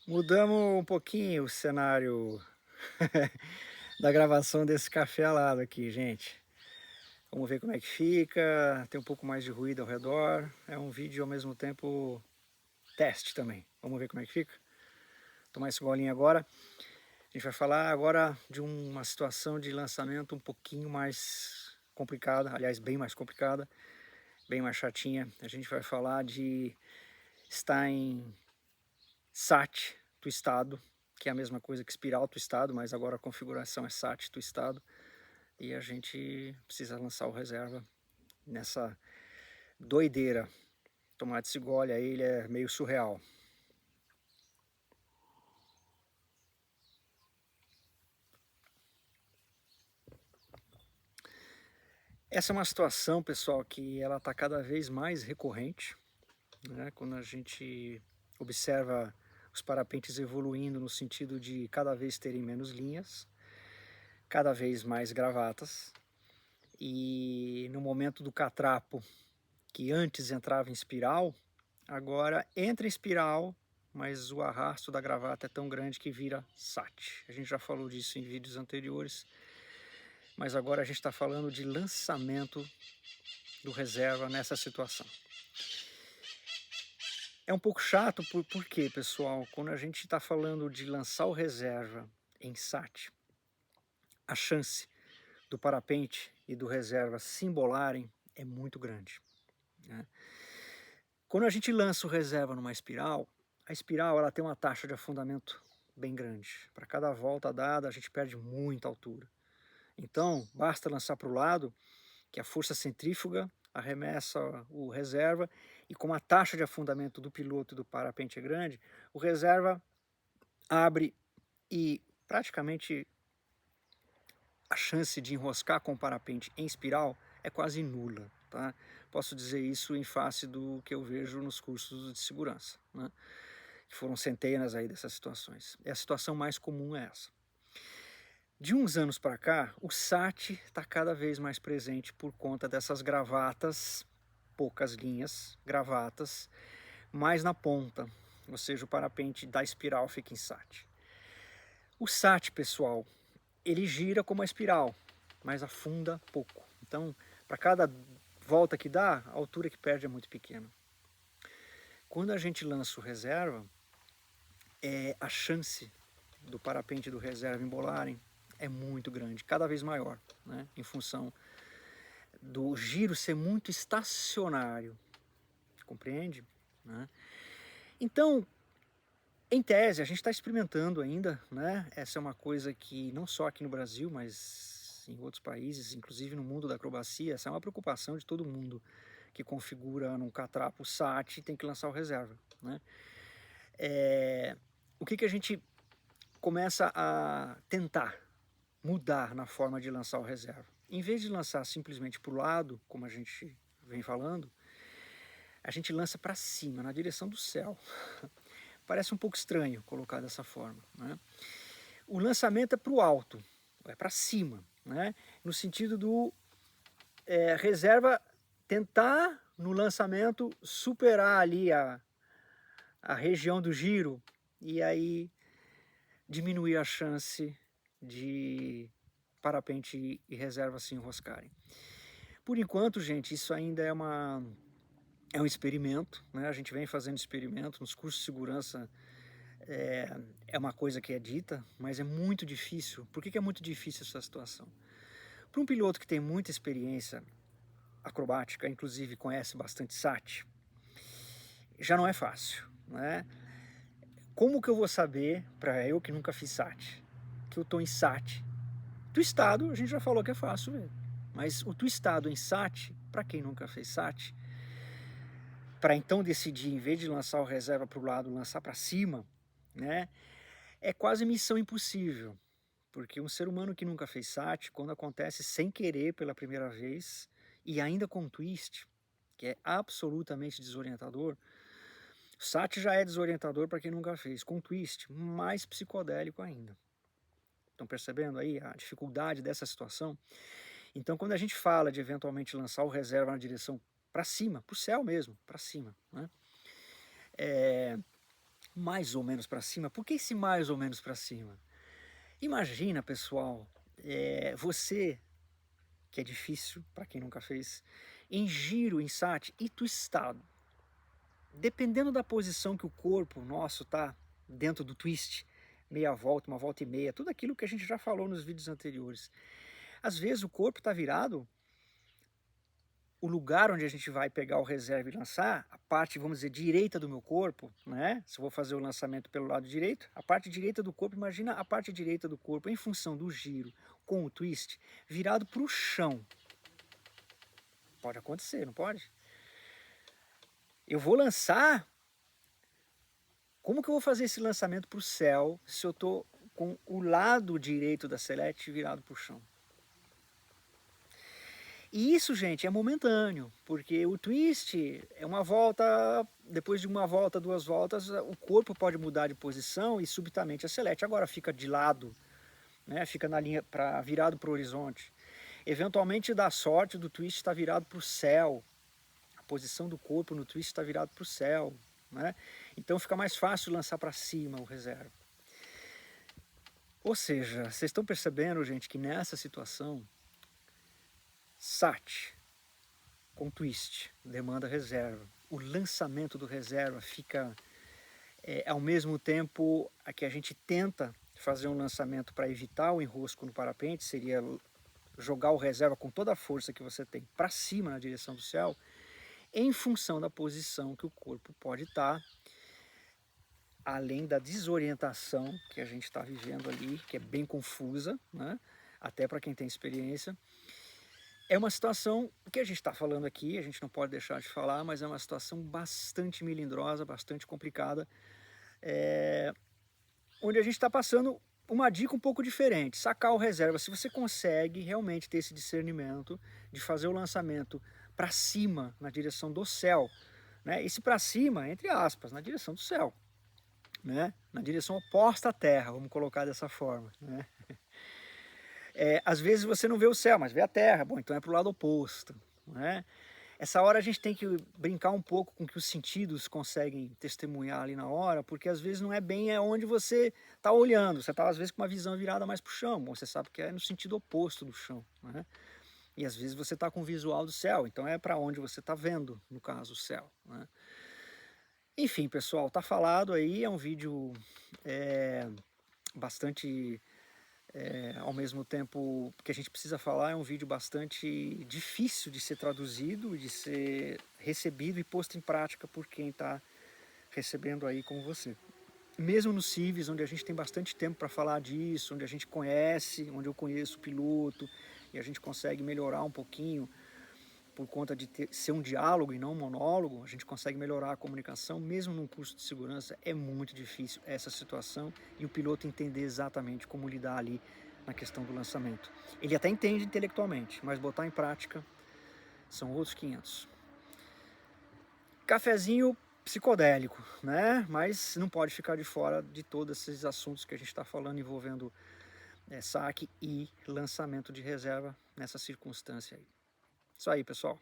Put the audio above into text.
Mudamos um pouquinho o cenário da gravação desse café alado aqui, gente. Vamos ver como é que fica. Tem um pouco mais de ruído ao redor. É um vídeo ao mesmo tempo teste também. Vamos ver como é que fica. Tomar esse golinho agora. A gente vai falar agora de uma situação de lançamento um pouquinho mais complicada, aliás, bem mais complicada, bem mais chatinha. A gente vai falar de estar em SAT twistado, que é a mesma coisa que espiral twistado, mas agora a configuração é SAT twistado. E a gente precisa lançar o reserva nessa doideira. Tomar esse gole aí, ele é meio surreal. Essa é uma situação, pessoal, que ela está cada vez mais recorrente, né? Quando a gente observa os parapentes evoluindo no sentido de cada vez terem menos linhas, cada vez mais gravatas, e no momento do catrapo, que antes entrava em espiral, agora entra em espiral, mas o arrasto da gravata é tão grande que vira SAT. A gente já falou disso em vídeos anteriores, mas agora a gente está falando de lançamento do reserva nessa situação. É um pouco chato, por quê, pessoal? Quando a gente está falando de lançar o reserva em SAT, a chance do parapente e do reserva se embolarem é muito grande, né? Quando a gente lança o reserva numa espiral, a espiral ela tem uma taxa de afundamento bem grande. Para cada volta dada, a gente perde muita altura. Então, basta lançar para o lado, que a força centrífuga arremessa o reserva, e como a taxa de afundamento do piloto e do parapente é grande, o reserva abre e praticamente a chance de enroscar com o parapente em espiral é quase nula, tá? Posso dizer isso em face do que eu vejo nos cursos de segurança, né? Que foram centenas aí dessas situações. E a situação mais comum é essa. De uns anos para cá, o SAT está cada vez mais presente por conta dessas gravatas, poucas linhas, gravatas, mais na ponta, ou seja, o parapente da espiral fica em SAT. O SAT, pessoal, ele gira como a espiral, mas afunda pouco. Então, para cada volta que dá, a altura que perde é muito pequena. Quando a gente lança o reserva, a chance do parapente do reserva embolarem é muito grande, cada vez maior, né? Em função do giro ser muito estacionário, compreende? Né? Então, em tese, a gente está experimentando ainda, né? Essa é uma coisa que não só aqui no Brasil, mas em outros países, inclusive no mundo da acrobacia, essa é uma preocupação de todo mundo que configura num catrapo SAT e tem que lançar o reserva, né? O que a gente começa a tentar mudar na forma de lançar o reserva? Em vez de lançar simplesmente para o lado, como a gente vem falando, a gente lança para cima, na direção do céu. Parece um pouco estranho colocar dessa forma, né? O lançamento é para o alto, é para cima, né? No sentido do reserva tentar no lançamento superar ali a região do giro e aí diminuir a chance de parapente e reserva se enroscarem. Por enquanto, gente, isso ainda é um experimento, né? A gente vem fazendo experimento nos cursos de segurança. É uma coisa que é dita, mas é muito difícil. Por que é muito difícil essa situação? Para um piloto que tem muita experiência acrobática, inclusive conhece bastante SAT, já não é fácil, né? Como que eu vou saber, para eu que nunca fiz SAT, que eu estou em SAT? Twistado, a gente já falou que é fácil ver. Mas o twistado em SAT, para quem nunca fez SAT, para então decidir, em vez de lançar o reserva para o lado, lançar para cima, né? É quase missão impossível. Porque um ser humano que nunca fez SAT, quando acontece sem querer pela primeira vez, e ainda com um twist, que é absolutamente desorientador, o SAT já é desorientador para quem nunca fez, com twist, mais psicodélico ainda. Estão percebendo aí a dificuldade dessa situação? Então, quando a gente fala de eventualmente lançar o reserva na direção para cima, para o céu mesmo, para cima, né? mais ou menos para cima. Por que esse mais ou menos para cima? Imagina, pessoal, você, que é difícil para quem nunca fez, em giro, em sat e twistado. Dependendo da posição que o corpo nosso tá dentro do twist, meia volta, uma volta e meia, tudo aquilo que a gente já falou nos vídeos anteriores. Às vezes o corpo está virado, o lugar onde a gente vai pegar o reserva e lançar, a parte, vamos dizer, direita do meu corpo, né? Se eu vou fazer o lançamento pelo lado direito, a parte direita do corpo, imagina a parte direita do corpo, em função do giro com o twist, virado para o chão. Pode acontecer, não pode? Eu vou lançar. Como que eu vou fazer esse lançamento para o céu se eu estou com o lado direito da selete virado para o chão? E isso, gente, é momentâneo, porque o twist é uma volta, depois de uma volta, duas voltas, o corpo pode mudar de posição e subitamente a selete agora fica de lado, né? Fica na linha virado para o horizonte. Eventualmente dá sorte do twist estar virado para o céu, a posição do corpo no twist está virado para o céu, né? Então fica mais fácil lançar para cima o reserva. Ou seja, vocês estão percebendo, gente, que nessa situação, sat com twist demanda reserva. O lançamento do reserva fica, ao mesmo tempo, a que a gente tenta fazer um lançamento para evitar o enrosco no parapente, seria jogar o reserva com toda a força que você tem para cima na direção do céu, em função da posição que o corpo pode estar, além da desorientação que a gente está vivendo ali, que é bem confusa, né? Até para quem tem experiência. É uma situação que a gente está falando aqui, a gente não pode deixar de falar, mas é uma situação bastante melindrosa, bastante complicada, onde a gente está passando uma dica um pouco diferente, sacar o reserva. Se você consegue realmente ter esse discernimento de fazer o lançamento para cima, na direção do céu, né? Esse para cima, entre aspas, na direção do céu, né? Na direção oposta à Terra, vamos colocar dessa forma, né? Às vezes você não vê o céu, mas vê a Terra, bom, então é para o lado oposto, né? Essa hora a gente tem que brincar um pouco com o que os sentidos conseguem testemunhar ali na hora, porque às vezes não é bem onde você está olhando, você está às vezes com uma visão virada mais para o chão, bom, você sabe que é no sentido oposto do chão, né? E às vezes você está com o visual do céu, então é para onde você está vendo, no caso, o céu, né? Enfim, pessoal, tá falado aí, é um vídeo bastante... ao mesmo tempo que a gente precisa falar, é um vídeo bastante difícil de ser traduzido, de ser recebido e posto em prática por quem está recebendo aí com você. Mesmo no CIVES, onde a gente tem bastante tempo para falar disso, onde a gente conhece, onde eu conheço o piloto, e a gente consegue melhorar um pouquinho, por conta de ser um diálogo e não um monólogo, a gente consegue melhorar a comunicação, mesmo num curso de segurança, é muito difícil essa situação e o piloto entender exatamente como lidar ali na questão do lançamento. Ele até entende intelectualmente, mas botar em prática são outros 500. Cafezinho psicodélico, né? Mas não pode ficar de fora de todos esses assuntos que a gente está falando envolvendo saque e lançamento de reserva nessa circunstância aí. Isso aí, pessoal.